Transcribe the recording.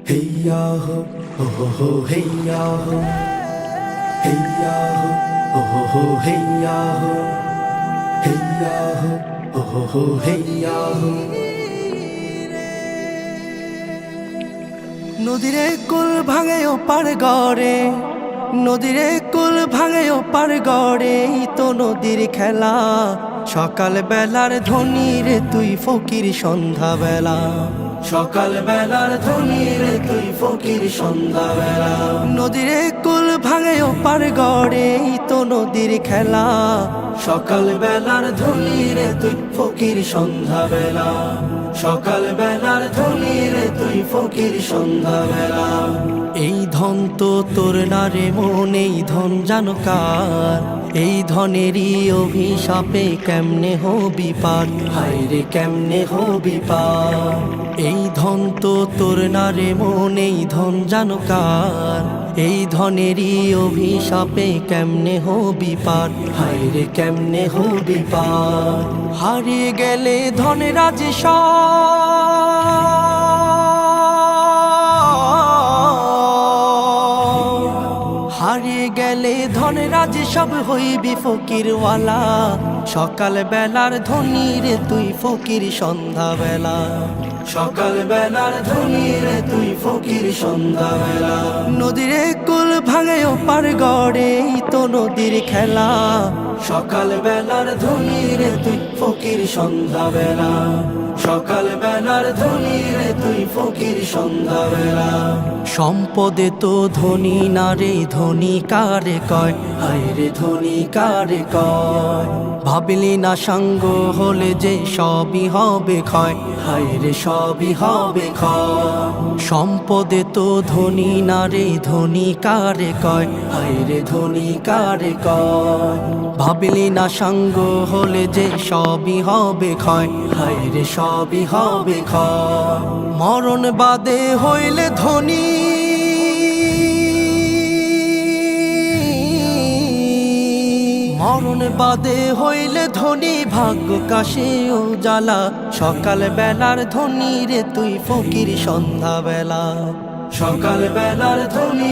হেইয়া হো হেইয়া হো হেইয়া হো হেইয়া হো হেইয়া হো হেইয়া হো। নদীরে কুল ভাঙে ও পার গড়ে, নদীরে কুল ভাঙে ও পার গড়ে, তো নদীর খেলা। সকাল বেলার ধ্বনি রে তুই ফকির সন্ধ্যা বেলা, সকাল বেলার ধ্বনি রে তুই ফকির সন্ধ্যা বেলা। নদীরে কুল ভাঙে ও পার গড়ে, তো নদীর খেলা। সকাল বেলার ধ্বনি রে তুই ফকির সন্ধ্যা বেলা, সকাল বেলার ধ্বনি রে তুই ফকির সন্ধ্যা বেলা। এই ধন তো তোর না রে মন, এই ধন জানো কার? এই ধনেরই অভিশাপে কেমনে হবি পার, হায় রে কেমনে হবি পার। এই ধন তো তোর না রে মন, এই ধন জানো কার? এই ধনেরই অভিশাপে কেমনে হবি পার, হায় রে কেমনে হবি পার। হারিয়ে গেলে ধনেরাজ হারিয়ে গেলে ধনরাজ সব হইবি ফকিরওয়ালা। সকাল বেলার ধ্বনি রে তুই ফকির সন্ধ্যা বেলা, সকাল বেলার ধ্বনি রে তুই ফকির সন্ধ্যা বেলা। নদীরে কুল ভাঙে ও পার গড়ে, তো নদীর খেলা। সকাল বেলার ধ্বনি রে তুই ফকির সন্ধ্যা বেলা, সকাল বেলার ধ্বনি রে তুই ফকির সন্ধ্যা বেলা। সম্পদে তো ধনী না রে, ধনী কারে কয়, হায় রে ধনী কারে কয়। ভাবলি না সঙ্গ হলে যে সবই হবে ক্ষয়, হায় রে সবই হবে ক্ষয়। সম্পদে তো ধনী না রে, ধনী কারে কয়, হায় রে ধনী কারে কয়। ভাবলি না সঙ্গ হলে যে সবই হবে ক্ষয়, হায় রে সবই হবে ক্ষয়। মরণ বাদে হইলে ধনী, মরণ বাদে হইলে ধনী, ভাগ্য কাশে ও জ্বালা। সকাল বেলার ধ্বনি রে তুই ফকির সন্ধ্যা বেলা, সকাল বেলার ধ্বনি।